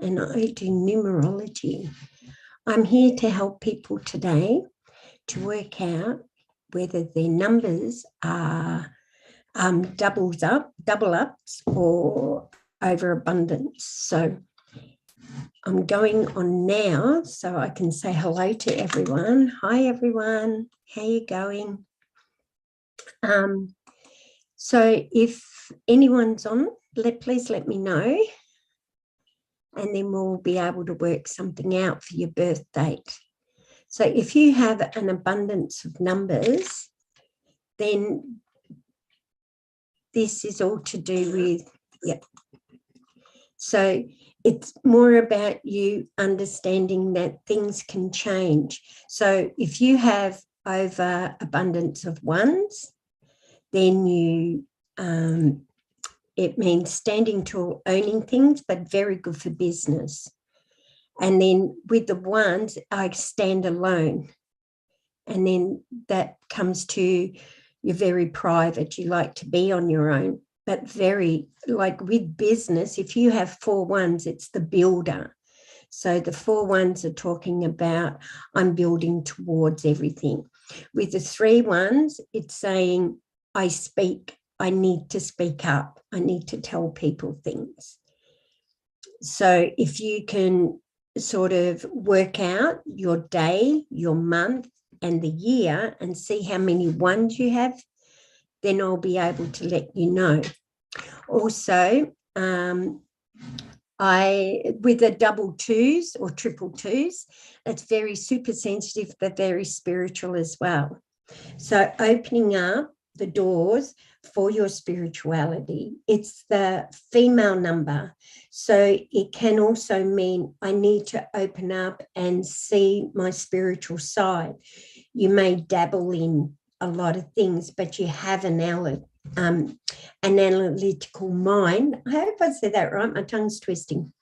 and I do numerology. I'm here to help people today to work out whether their numbers are double ups or overabundance. So I'm going on now so I can say hello to everyone. Hi everyone, how you going? So if anyone's on, please let me know, and then we'll be able to work something out for your birth date. So if you have an abundance of numbers, then this is all to do with, So it's more about you understanding that things can change. So if you have over abundance of ones, then it means standing tall, owning things, but very good for business. And then with the ones, I stand alone. And then that comes to you're very private. You like to be on your own, but very, like with business, if you have 4 ones, it's the builder. So the 4 ones are talking about I'm building towards everything. With the 3 ones, it's saying I speak. I need to speak up. I need to tell people things. So if you can sort of work out your day, your month, and the year and see how many ones you have, then I'll be able to let you know. Also, with the double 2s or triple 2s, it's very super sensitive, but very spiritual as well. So opening up the doors for your spirituality. It's the female number. So it can also mean I need to open up and see my spiritual side. You may dabble in a lot of things, but you have an analytical mind. I hope I said that right. My tongue's twisting.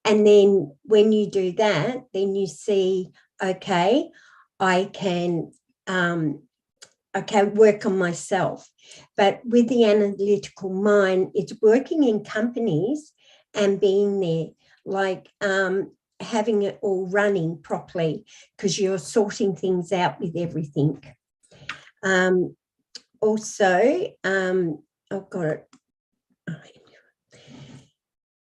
And then when you do that, then you see, okay, I can work on myself. But with the analytical mind, it's working in companies and being there, like having it all running properly because you're sorting things out with everything. Also, I've got it.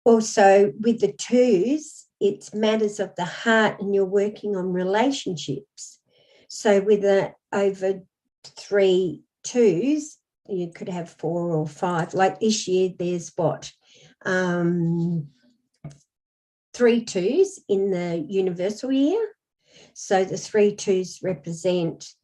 Also, with the 2s, it's matters of the heart and you're working on relationships. So with over 3 2s, you could have 4 or 5. Like this year, there's 3 2s in the universal year. So the 3 2s represent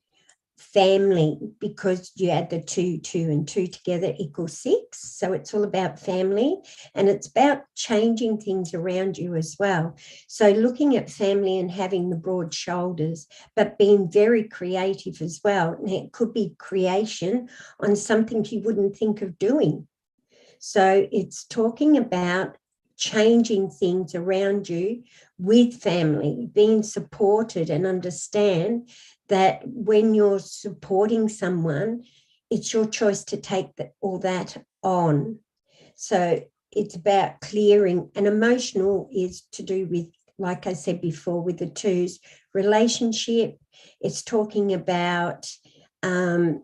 family because you add the 2, 2 and 2 together equals 6. So it's all about family and it's about changing things around you as well. So looking at family and having the broad shoulders, but being very creative as well. And it could be creation on something you wouldn't think of doing. So it's talking about changing things around you with family, being supported and understand that when you're supporting someone, it's your choice to take all that on. So it's about clearing, and emotional is to do with, like I said before, with the 2s, relationship. It's talking about the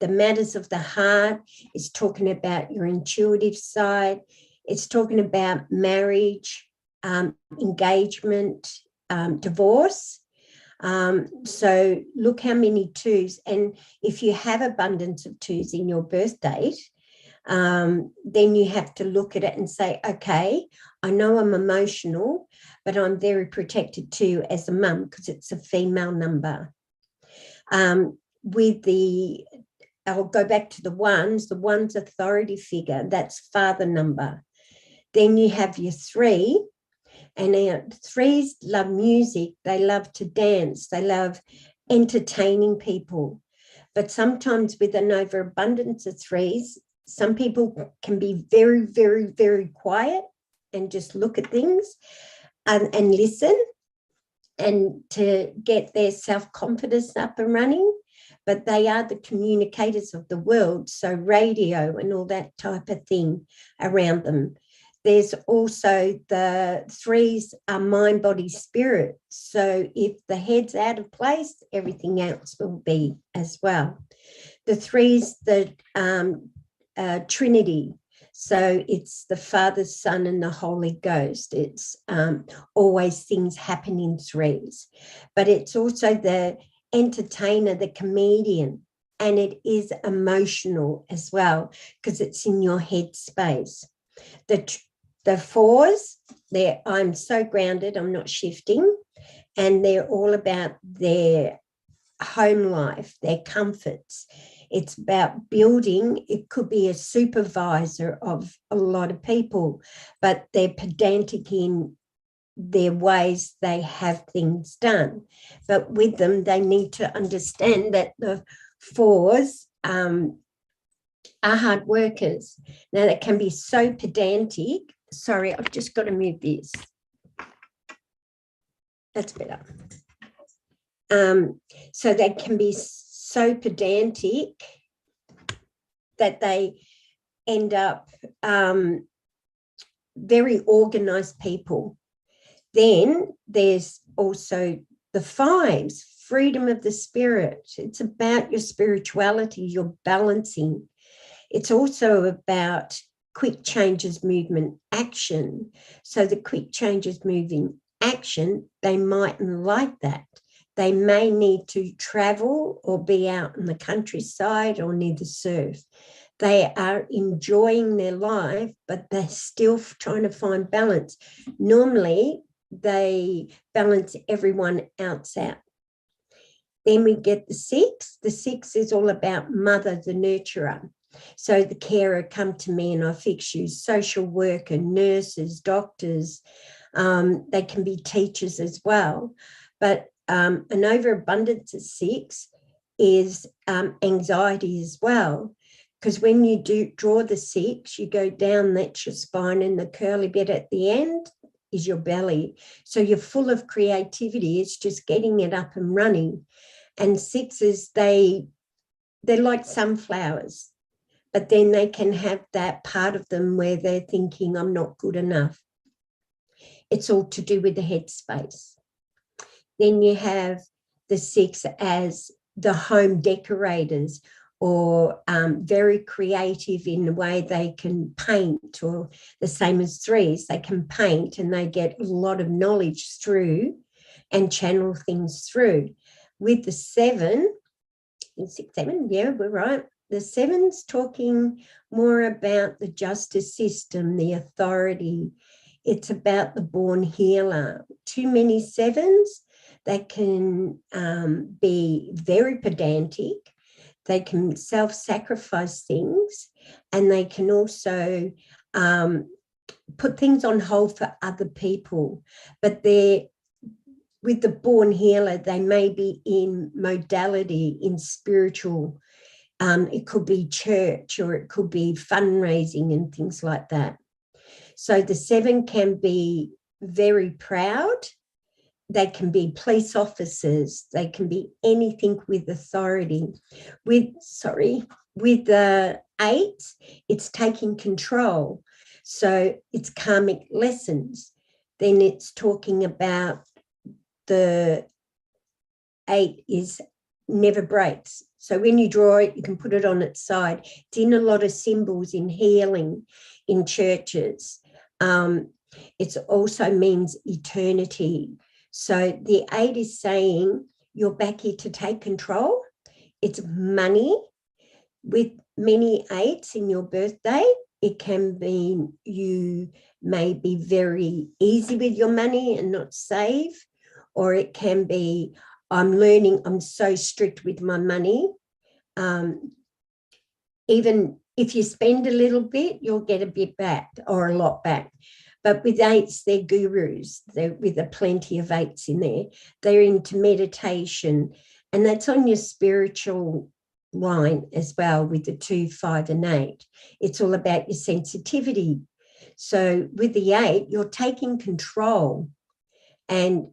matters of the heart. It's talking about your intuitive side. It's talking about marriage, engagement, divorce. So look how many 2s, and if you have abundance of 2s in your birth date, then you have to look at it and say, okay, I know I'm emotional, but I'm very protected too as a mum because it's a female number. I'll go back to the ones authority figure, that's father number. Then you have your 3, and our 3s love music, they love to dance, they love entertaining people. But sometimes with an overabundance of 3s, some people can be very, very, very quiet and just look at things and listen and to get their self-confidence up and running. But they are the communicators of the world, so radio and all that type of thing around them. There's also the threes are mind, body, spirit. So if the head's out of place, everything else will be as well. The threes, the Trinity. So it's the Father, Son, and the Holy Ghost. It's always things happen in threes. But it's also the entertainer, the comedian, and it is emotional as well because it's in your head space. The fours, I'm so grounded, I'm not shifting, and they're all about their home life, their comforts. It's about building. It could be a supervisor of a lot of people, but they're pedantic in their ways they have things done. But with them, they need to understand that the fours are hard workers. Now, that can be so pedantic. Sorry, I've just got to move this. That's better. So they can be so pedantic that they end up very organized people. Then there's also the fives, freedom of the spirit. It's about your spirituality, your balancing. It's also about quick changes, movement, action. So the quick changes, moving, action, they mightn't like that. They may need to travel or be out in the countryside or near the surf. They are enjoying their life, but they're still trying to find balance. Normally, they balance everyone else out. Then we get the six. The six is all about mother, the nurturer. So the carer, come to me and I fix you. Social worker, nurses, doctors, they can be teachers as well. But an overabundance of six is anxiety as well. Because when you do draw the six, you go down, that's your spine, and the curly bit at the end is your belly. So you're full of creativity. It's just getting it up and running. And sixes, they're like sunflowers, but then they can have that part of them where they're thinking, I'm not good enough. It's all to do with the headspace. Then you have the six as the home decorators, or very creative in the way they can paint, or the same as threes, they can paint and they get a lot of knowledge through and channel things through. With the seven, yeah, we're right. The seven's talking more about the justice system, the authority. It's about the born healer. Too many sevens, they can be very pedantic. They can self-sacrifice things, and they can also put things on hold for other people. But with the born healer, they may be in modality, in spiritual. It could be church, or it could be fundraising and things like that. So the seven can be very proud. They can be police officers. They can be anything with authority. With the eight, it's taking control. So it's karmic lessons. Then it's talking about the eight is never breaks. So when you draw it, you can put it on its side. It's in a lot of symbols in healing, in churches. It also means eternity. So the eight is saying you're back here to take control. It's money. With many eights in your birthday, it can be you may be very easy with your money and not save, or it can be I'm learning, I'm so strict with my money. Even if you spend a little bit, you'll get a bit back or a lot back. But with eights, they're gurus. They're with a plenty of eights in there. They're into meditation, and that's on your spiritual line as well with the 2, 5, and 8. It's all about your sensitivity. So with the 8, you're taking control and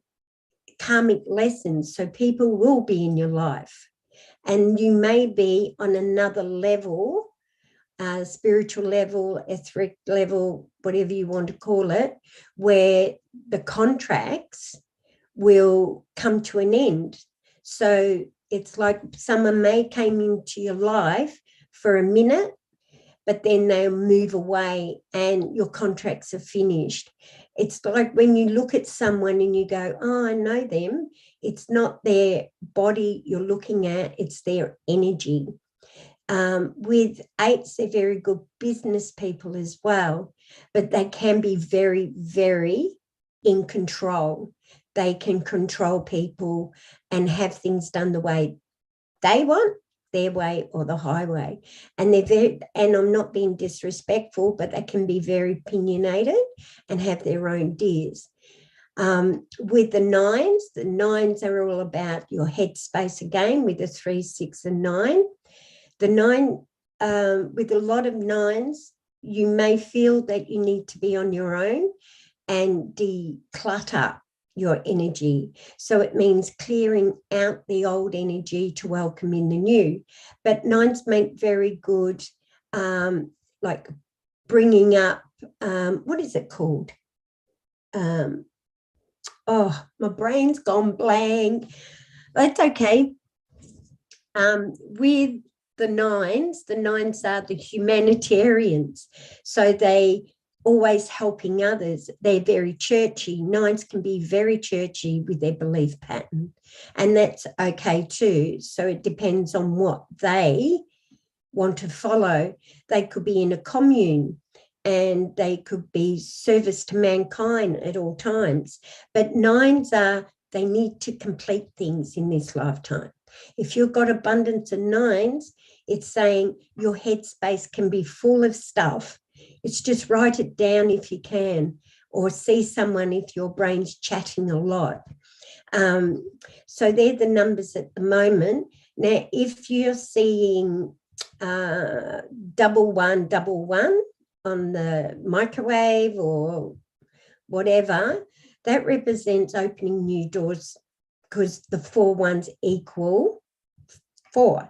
karmic lessons. So people will be in your life, and you may be on another level, spiritual level, etheric level, whatever you want to call it, where the contracts will come to an end. So it's like someone may came into your life for a minute, but then they'll move away and your contracts are finished. It's like when you look at someone and you go, oh, I know them. It's not their body you're looking at, it's their energy. With eights, they're very good business people as well, but they can be very, very in control. They can control people and have things done the way they want, their way or the highway. And they're very, and I'm not being disrespectful, but they can be very opinionated and have their own ideas. With the nines are all about your headspace again, with the 3, 6, and 9. The 9, with a lot of nines, you may feel that you need to be on your own and declutter your energy. So it means clearing out the old energy to welcome in the new. But nines make very good, like bringing up, what is it called? Oh, my brain's gone blank. That's okay. With the nines are the humanitarians. So they always helping others. They're very churchy. Nines can be very churchy with their belief pattern, and that's okay too. So it depends on what they want to follow. They could be in a commune and they could be service to mankind at all times. But nines they need to complete things in this lifetime. If you've got abundance of nines, it's saying your headspace can be full of stuff. It's just write it down if you can, or see someone if your brain's chatting a lot. So they're the numbers at the moment. Now, if you're seeing 1111 on the microwave or whatever, that represents opening new doors, because the 4 ones equal 4.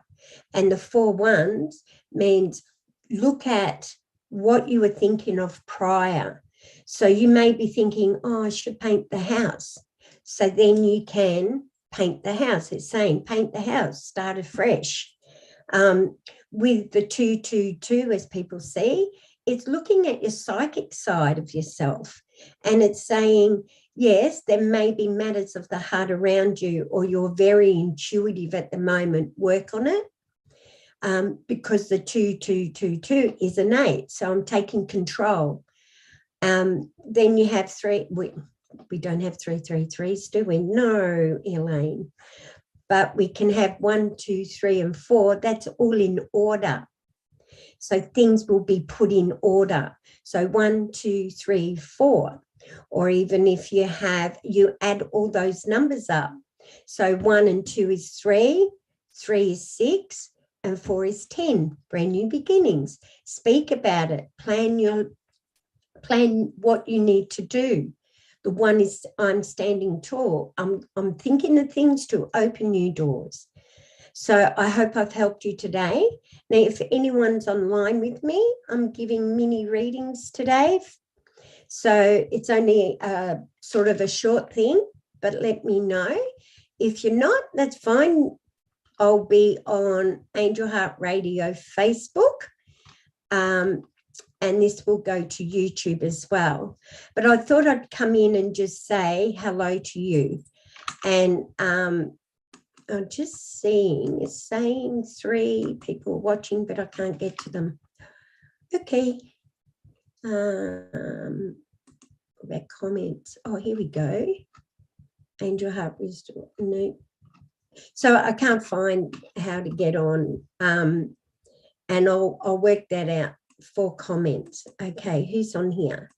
And the 4 ones means look at what you were thinking of prior. So you may be thinking, oh, I should paint the house. So then you can paint the house. It's saying paint the house, start afresh. With the 222, as people see, it's looking at your psychic side of yourself. And it's saying, yes, there may be matters of the heart around you, or you're very intuitive at the moment. Work on it. Because the 2222 is an 8, so I'm taking control. Then you have 3. We don't have 333s, do we? No, Elaine. But we can have 1, 2, 3, and 4. That's all in order. So things will be put in order. So 1, 2, 3, 4. Or even if you add all those numbers up. So 1 and 2 is 3, 3 is 6, and 4 is 10, brand new beginnings. Speak about it. Plan what you need to do. The 1 is I'm standing tall. I'm thinking of things to open new doors. So I hope I've helped you today. Now, if anyone's online with me, I'm giving mini readings today. So it's only sort of a short thing, but let me know. If you're not, that's fine. I'll be on Angel Heart Radio Facebook, and this will go to YouTube as well. But I thought I'd come in and just say hello to you. And I'm just seeing, it's saying 3 people watching, but I can't get to them. Okay. About comments. Oh, here we go. Angel Heart Wisdom. No. So I can't find how to get on, and I'll work that out for comments. Okay, who's on here?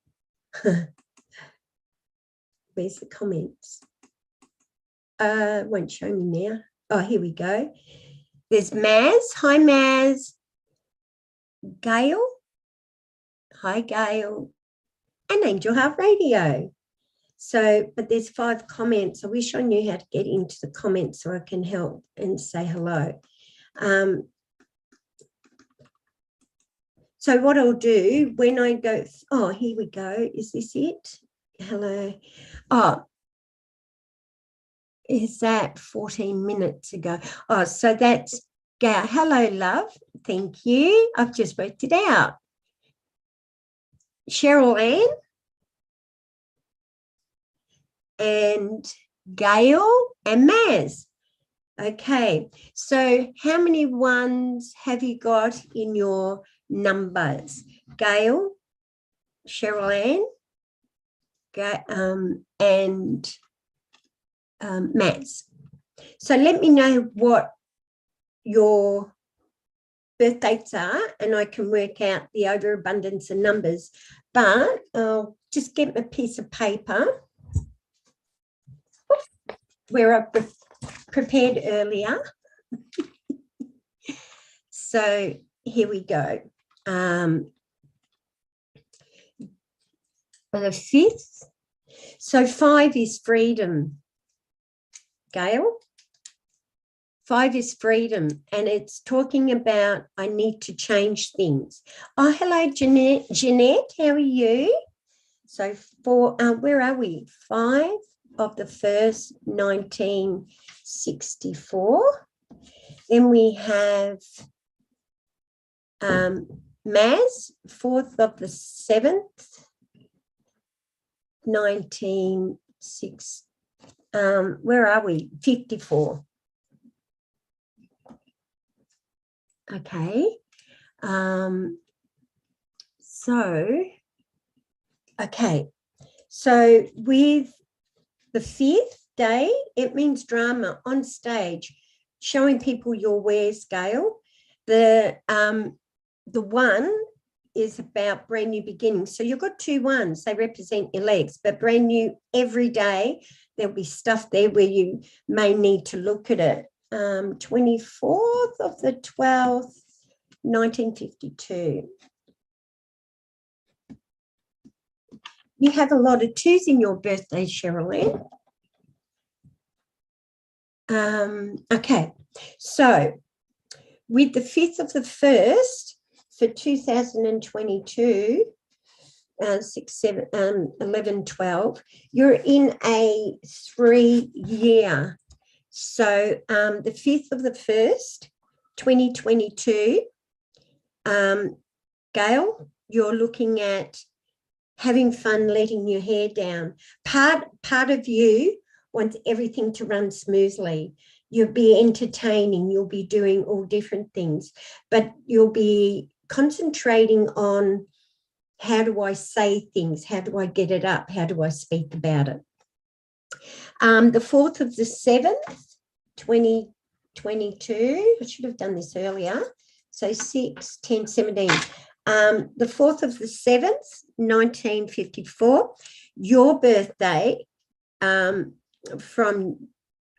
Where's the comments? Won't show me now. Oh, here we go. There's Maz. Hi, Maz. Gail. Hi, Gail. And Angel Heart Radio. So, but there's 5 comments. I wish I knew how to get into the comments so I can help and say hello. So what I'll do when I go, oh, here we go. Is this it? Hello. Oh, is that 14 minutes ago? Oh, so that's Gail. Hello, love. Thank you. I've just worked it out. Cheryl Ann and Gail and Maz. Okay, so how many ones have you got in your numbers? Gail, Cheryl Ann, and Maz. So let me know what your birth dates are, and I can work out the overabundance of numbers. But I'll just get my piece of paper where I've prepared earlier. So here we go. The 5th. So 5 is freedom. Gail? 5 is freedom, and it's talking about I need to change things. Oh, hello, Jeanette. Jeanette, how are you? So where are we? 5 of the 1st, 1964. Then we have Maz, 4th of the 7th, 1960. Where are we? 54. Okay. So with the 5th day, it means drama on stage, showing people your wares, Gail. The 1 is about brand new beginnings. So you've got 2 1s. They represent your legs, but brand new every day. There'll be stuff there where you may need to look at it. 24th of the 12th, 1952. You have a lot of 2s in your birthday, Cheryl Ann. Okay, so with the 5th of the 1st for 2022, 6, 7, 11, 12, you're in a 3-year. So the 5th of the 1st, 2022, Gail, you're looking at having fun, letting your hair down. Part of you wants everything to run smoothly. You'll be entertaining, you'll be doing all different things, but you'll be concentrating on how do I say things? How do I get it up? How do I speak about it? The 4th of the 7th, 2022, I should have done this earlier. So 6, 10, 17. The 4th of the 7th, 1954, your birthday from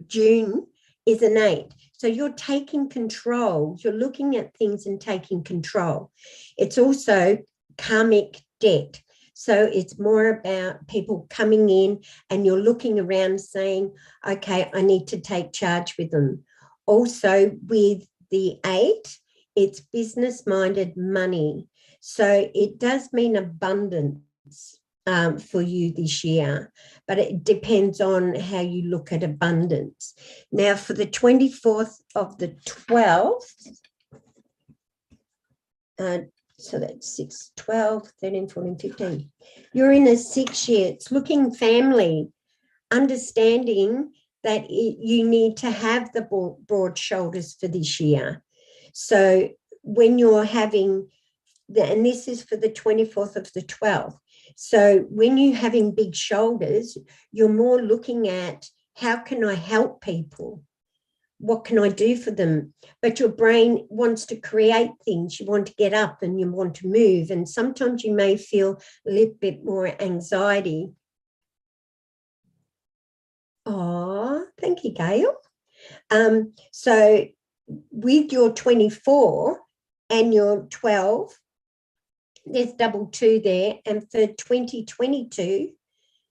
June is an 8. So you're taking control. You're looking at things and taking control. It's also karmic debt. So it's more about people coming in and you're looking around saying, okay, I need to take charge with them. Also with the 8, it's business-minded money. So it does mean abundance for you this year, but it depends on how you look at abundance. Now for the 24th of the 12th, so that's 6, 12, 13, 14, 15. You're in a 6 year. It's looking family, understanding that you need to have the broad shoulders for this year. So when you're having, and this is for the 24th of the 12th. So when you're having big shoulders, you're more looking at how can I help people? What can I do for them? But your brain wants to create things. You want to get up and you want to move. And sometimes you may feel a little bit more anxiety. Oh, thank you, Gail. So with your 24 and your 12, there's double 2 there. And for 2022,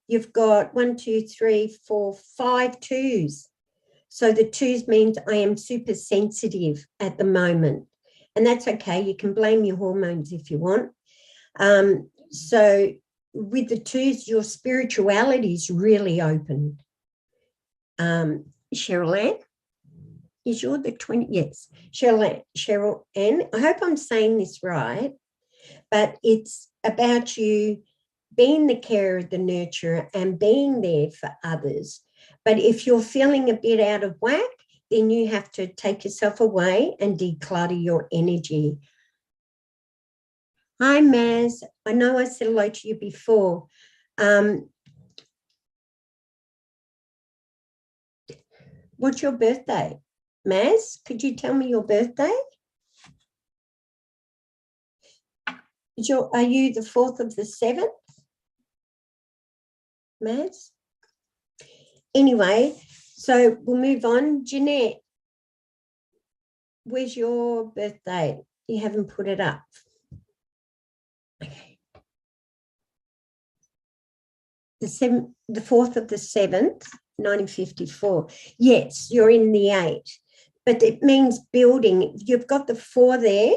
you've got 1, 2, 3, 4, 5 2s. So the 2s means I am super sensitive at the moment. And that's okay. You can blame your hormones if you want. So with the twos, your spirituality is really open. Cheryl Ann, is your the 20? Yes, Cheryl Ann. I hope I'm saying this right, but it's about you being the carer, the nurturer, and being there for others. But if you're feeling a bit out of whack, then you have to take yourself away and declutter your energy. Hi, Maz. I know I said hello to you before. What's your birthday? Maz, could you tell me your birthday? Are you the 4th of the 7th? Maz? Anyway, so we'll move on. Jeanette, where's your birthday? You haven't put it up. Okay. The 4th of the 7th, 1954. Yes, you're in the 8, but it means building. You've got the 4 there,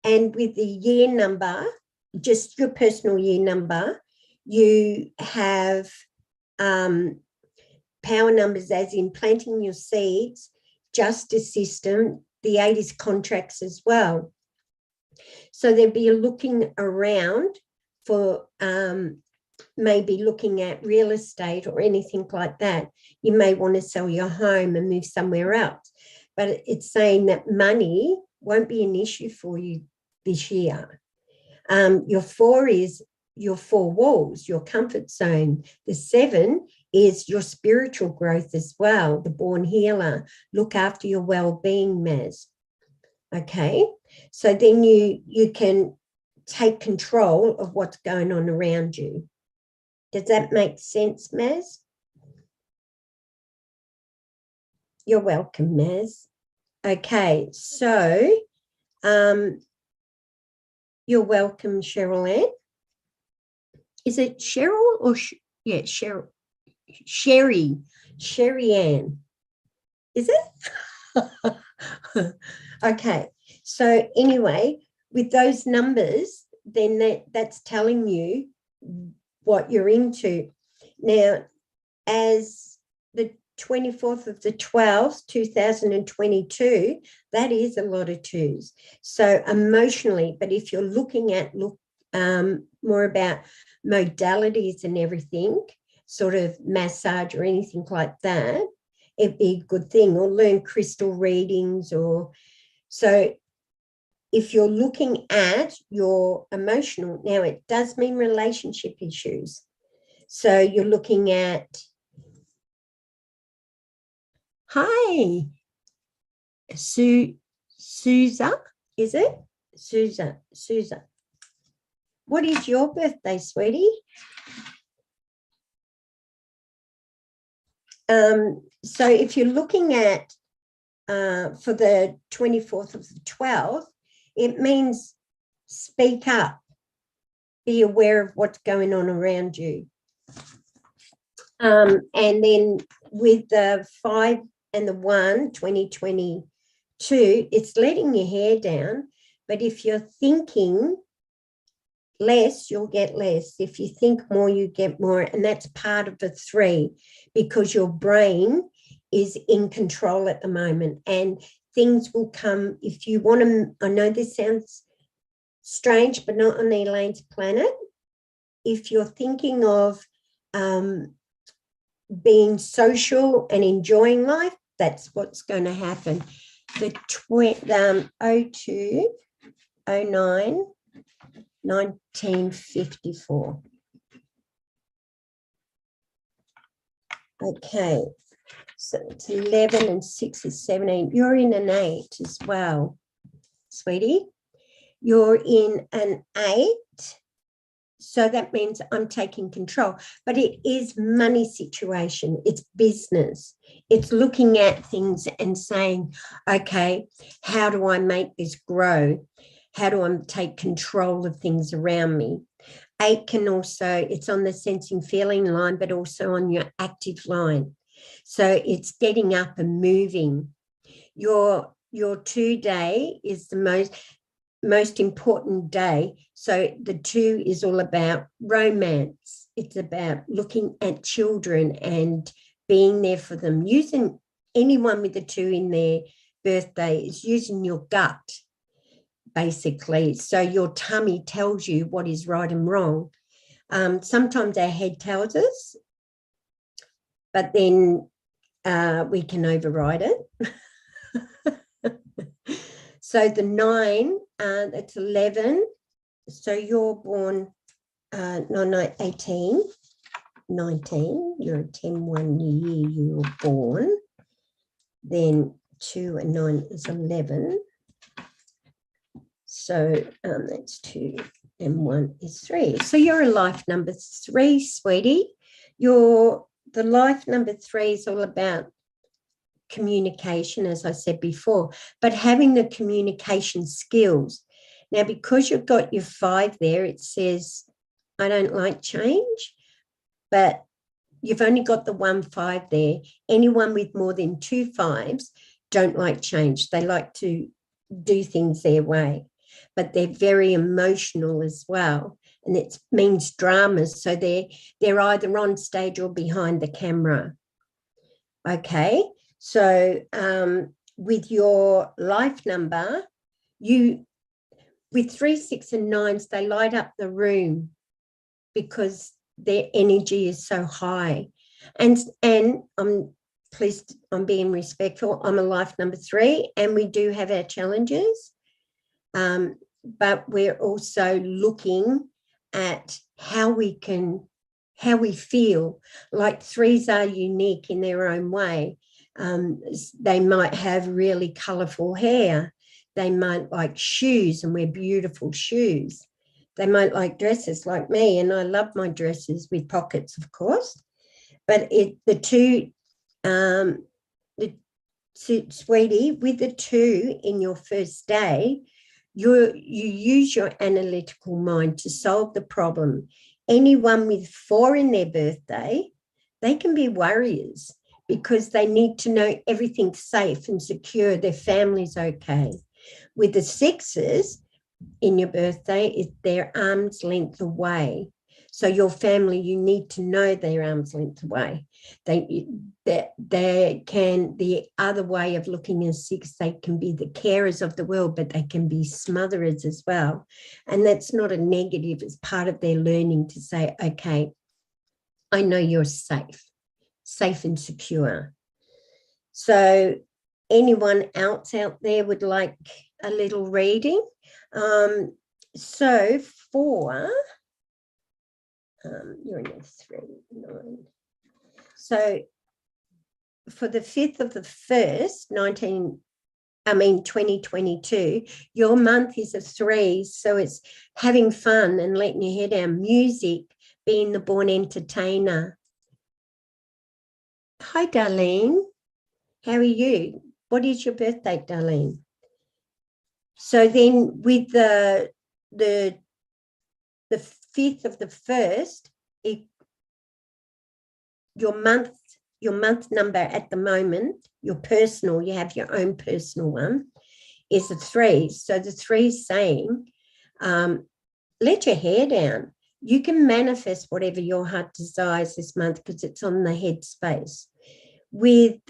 and with the year number, just your personal year number, you have power numbers as in planting your seeds, justice system. The 8 is contracts as well. So there'd be a looking around for maybe looking at real estate or anything like that. You may want to sell your home and move somewhere else. But it's saying that money won't be an issue for you this year. Your 4 is your 4 walls, your comfort zone. The 7 is your spiritual growth as well, the born healer. Look after your well-being, Maz. Okay, so then you can take control of what's going on around you. Does that make sense, Maz? You're welcome, Maz. Okay, so you're welcome, Cheryl Ann. Is it Cheryl or yeah, Cheryl? Sherry Ann. Is it? Okay. So anyway, with those numbers, then that's telling you what you're into. Now, as the 24th of the 12th, 2022, that is a lot of 2s. So emotionally, but if you're looking at more about modalities and everything, sort of massage or anything like that, it'd be a good thing, or learn crystal readings. Or so if you're looking at your emotional, now it does mean relationship issues. So you're looking at, hi, Souza, is it? Souza. What is your birthday, sweetie? So if you're looking at for the 24th of the 12th, it means speak up, be aware of what's going on around you. And then with the 5 and the 1, 2022, it's letting your hair down. But if you're thinking less, you'll get less. If you think more, you get more. And that's part of the 3, because your brain is in control at the moment, and things will come if you want to. I know this sounds strange, but not on Elaine's planet. If you're thinking of being social and enjoying life, that's what's going to happen. The 02, 09, 1954. Okay, so it's 11 and 6 is 17. You're in an 8 as well, sweetie. You're in an 8. So that means I'm taking control. But it is money situation. It's business. It's looking at things and saying, okay, how do I make this grow? How do I take control of things around me? 8 can also, it's on the sensing feeling line, but also on your active line. So it's getting up and moving. Your your 2 day is the most important day. So the 2 is all about romance. It's about looking at children and being there for them. Using anyone with a 2 in their birthday is using your gut, basically. So your tummy tells you what is right and wrong. Sometimes our head tells us, but then we can override it. So the 9, that's 11. So you're born 18, 19. You're a 10-1 year you were born. Then 2 and 9 is 11. So that's 2 and 1 is 3. So you're a life number 3, sweetie. The life number 3 is all about communication, as I said before, but having the communication skills. Now, because you've got your 5 there, it says, I don't like change, but you've only got the 1 5 there. Anyone with more than 2 5s don't like change. They like to do things their way, but they're very emotional as well. And it means dramas. So they're either on stage or behind the camera. Okay. So with your life number, with 3, 6 and 9s, they light up the room because their energy is so high. And I'm pleased, I'm being respectful. I'm a life number 3 and we do have our challenges. But we're also looking at how we feel. Like 3s are unique in their own way. They might have really colourful hair. They might like shoes and wear beautiful shoes. They might like dresses like me, and I love my dresses with pockets, of course. But sweetie, with the 2 in your first day, you use your analytical mind to solve the problem. Anyone with 4 in their birthday, they can be warriors because they need to know everything's safe and secure, their family's okay. With the 6s in your birthday, they're arm's length away. So your family, you need to know they're arm's length away. The other way of looking at 6, they can be the carers of the world, but they can be smotherers as well. And that's not a negative. It's part of their learning to say, okay, I know you're safe and secure. So anyone else out there would like a little reading? So for, you're in a 3, 9. So for the 5th of the 1st, 2022, your month is a 3. So it's having fun and letting your head down, music, being the born entertainer. Hi, Darlene. How are you? What is your birthday, Darlene? So then with the 5th of the 1st, your month number at the moment, your personal, you have your own personal one, is a 3. So the 3 is saying, let your hair down. You can manifest whatever your heart desires this month because it's on the head space. With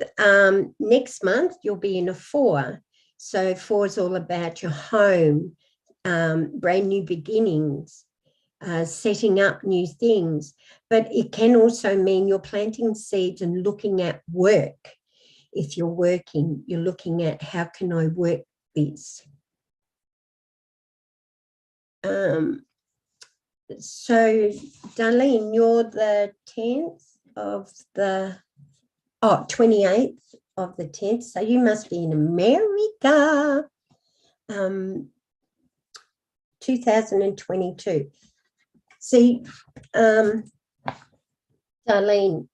next month, you'll be in a 4. So 4 is all about your home, brand new beginnings, setting up new things. But it can also mean you're planting seeds and looking at work. If you're working, you're looking at how can I work this. So, Darlene, you're the 10th of the... 28th of the 10th. So you must be in America. 2022. See, Darlene,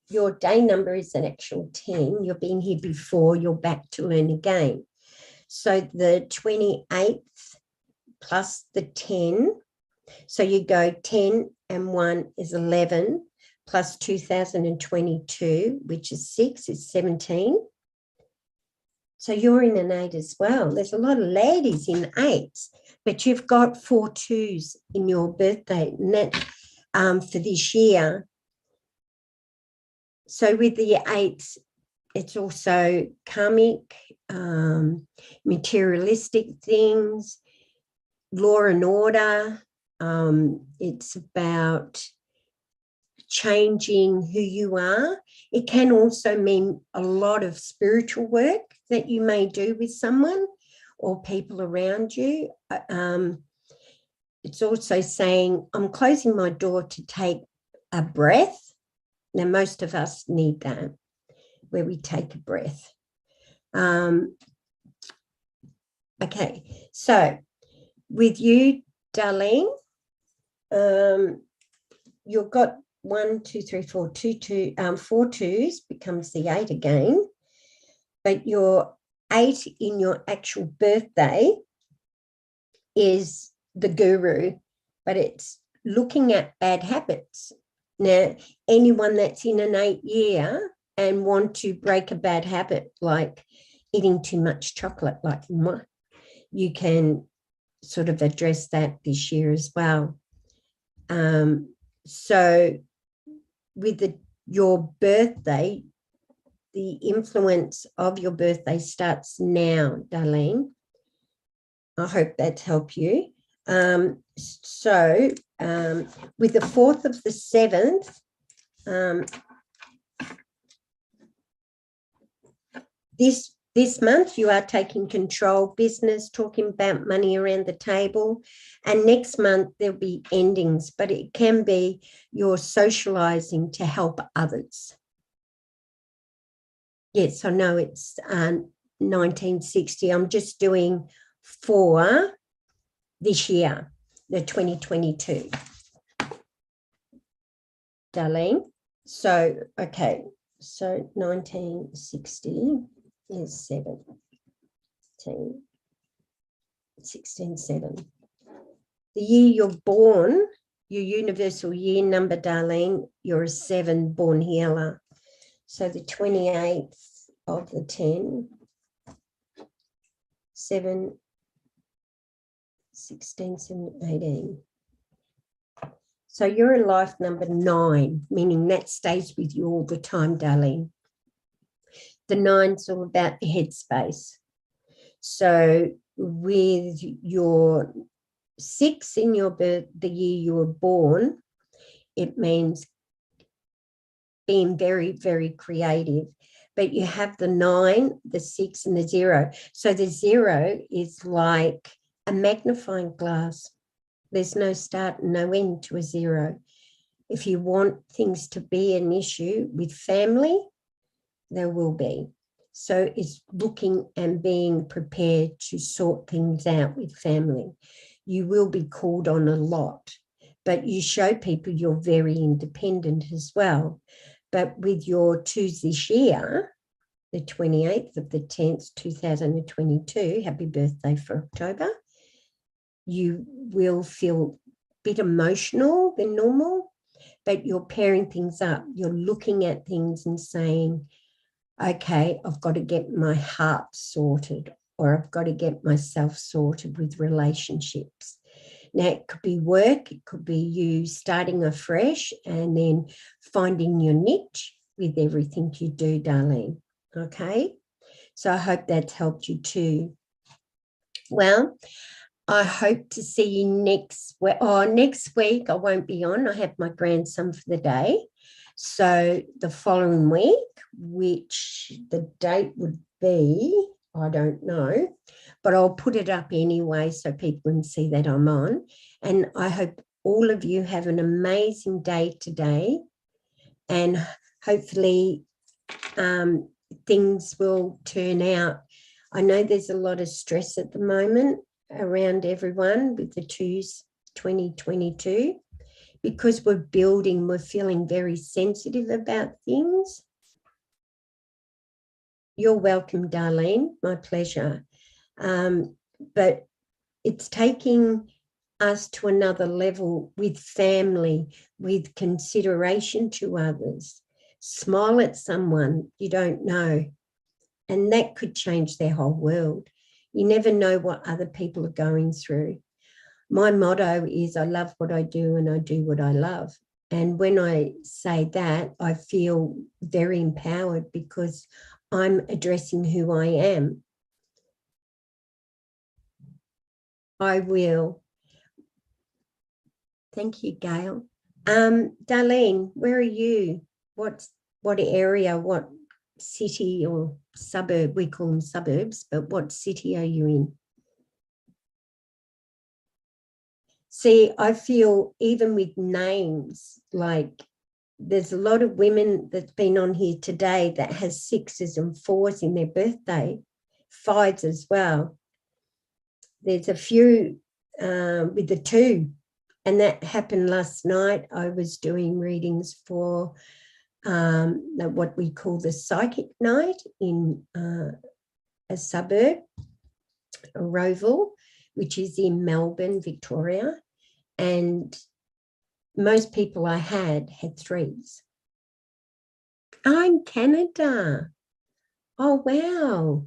your day number is an actual 10. You've been here before. You're back to learn again. So the 28th plus the 10. So you go 10 and 1 is 11. Plus 2022, which is 6, is 17. So you're in an 8 as well. There's a lot of ladies in 8s, but you've got 4 2s in your birthday, and that for this year. So with the 8s, it's also karmic, materialistic things, law and order. It's about changing who you are. It can also mean a lot of spiritual work that you may do with someone or people around you. It's also saying, I'm closing my door to take a breath. Now, most of us need that, where we take a breath. Okay, so with you, Darlene, you've got 1, 2, 3, 4, 2, 4 2s becomes the 8 again, but your 8 in your actual birthday is the guru, but it's looking at bad habits. Now, anyone that's in an 8 year and want to break a bad habit, like eating too much chocolate, like you can sort of address that this year as well. So with your birthday, the influence of your birthday starts now, Darlene. I hope that's helped you. So with the 4th of the 7th, this month you are taking control, business, talking about money around the table, and next month there'll be endings, but it can be you're socializing to help others. Yes, I know it's 1960. I'm just doing for this year, the 2022. Darlene. So, okay, so 1960 is 16, 7. The year you're born, your universal year number, Darlene, you're a 7 born healer. So the 28th of the 10, 7, 16, 17, 18. So you're in life number 9, meaning that stays with you all the time, Darlene. The 9's all about the headspace. So with your 6 in your birth, the year you were born, it means being very, very creative. But you have the 9, the 6, and the 0. So the 0 is like a magnifying glass. There's no start and no end to a 0. If you want things to be an issue with family, there will be. So it's looking and being prepared to sort things out with family. You will be called on a lot, but you show people you're very independent as well. But with your 2s this year, the 28th of the 10th, 2022, happy birthday for October, you will feel a bit emotional than normal, but you're pairing things up. You're looking at things and saying, okay, I've got to get my heart sorted, or I've got to get myself sorted with relationships. Now, it could be work, it could be you starting afresh and then finding your niche with everything you do, Darlene. Okay, so I hope that's helped you too. Well, I hope to see you next week. Oh, next week I won't be on. I have my grandson for the day. So the following week, which the date would be, I don't know, but I'll put it up anyway so people can see that I'm on. And I hope all of you have an amazing day today, and hopefully things will turn out. I know there's a lot of stress at the moment around everyone with the 2s 2022, because we're building, we're feeling very sensitive about things. You're welcome, Darlene, my pleasure. But it's taking us to another level with family, with consideration to others. Smile at someone you don't know And that could change their whole world. You never know what other people are going through. My motto is I love what I do and I do what I love. And when I say that, I feel very empowered because I'm addressing who I am. I will. Thank you, Gail. Darlene, where are you? What area, what city or suburb? We call them suburbs, but what city are you in? See, I feel even with names, like there's a lot of women that's been on here today that has 6s and 4s in their birthday, 5s as well. There's a few with the 2, and that happened last night. I was doing readings for what we call the psychic night in a suburb, Roval, which is in Melbourne, Victoria. And most people I had 3s. I'm Canada. Oh, wow.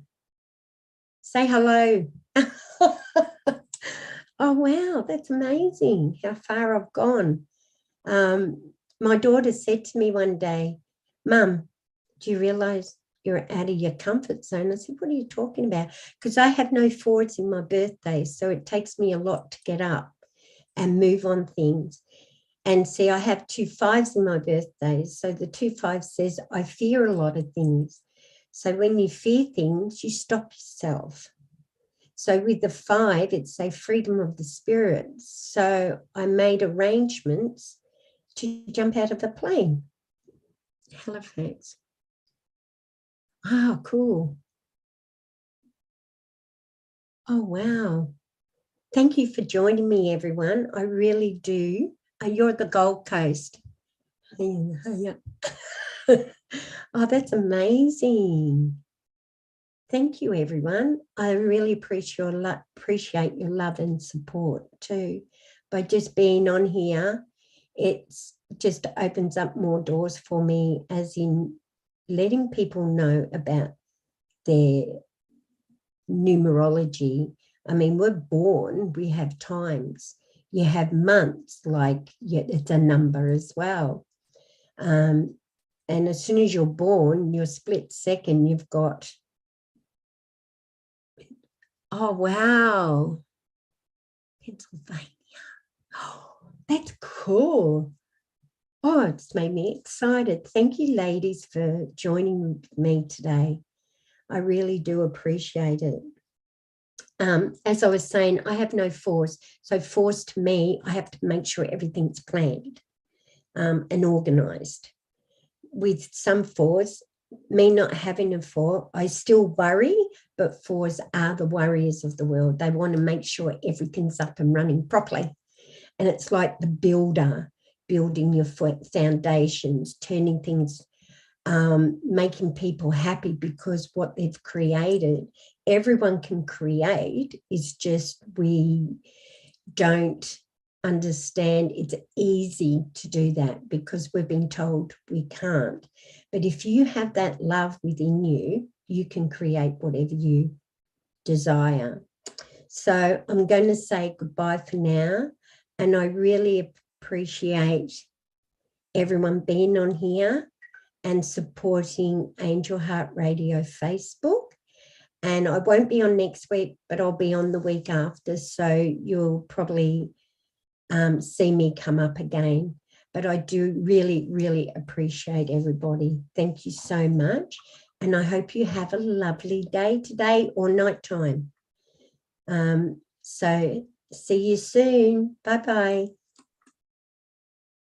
Say hello. Oh, wow, that's amazing how far I've gone. My daughter said to me one day, Mum, do you realise you're out of your comfort zone? I said, what are you talking about? Because I have no 4s in my birthday, so it takes me a lot to get up and move on things. And see, I have 2 5s in my birthday. So the 2 5 says, I fear a lot of things. So when you fear things, you stop yourself. So with the 5, it's a freedom of the spirit. So I made arrangements to jump out of a plane. Halifax. Oh, cool. Oh, wow. Thank you for joining me, everyone. I really do. You're the Gold Coast. Oh, that's amazing. Thank you, everyone. I really appreciate your love and support too. By just being on here, it just opens up more doors for me, as in letting people know about their numerology. I mean, we're born, we have times. You have months, like it's a number as well. And as soon as you're born, your split second, you've got, oh, wow, Pennsylvania. Oh, that's cool. Oh, it's made me excited. Thank you, ladies, for joining me today. I really do appreciate it. As I was saying, I have no 4s. So 4s to me, I have to make sure everything's planned and organised. With some 4s, me not having a 4, I still worry, but 4s are the warriors of the world. They want to make sure everything's up and running properly. And it's like the builder, building your foundations, turning things, making people happy, because what they've created, everyone can create, is just we don't understand it's easy to do that because we've been told we can't. But if you have that love within you, you can create whatever you desire. So I'm going to say goodbye for now, and I really appreciate everyone being on here and supporting Angel Heart Radio Facebook. And I won't be on next week, but I'll be on the week after, so you'll probably see me come up again. But I do really, really appreciate everybody. Thank you so much. And I hope you have a lovely day today or nighttime. So see you soon. Bye-bye.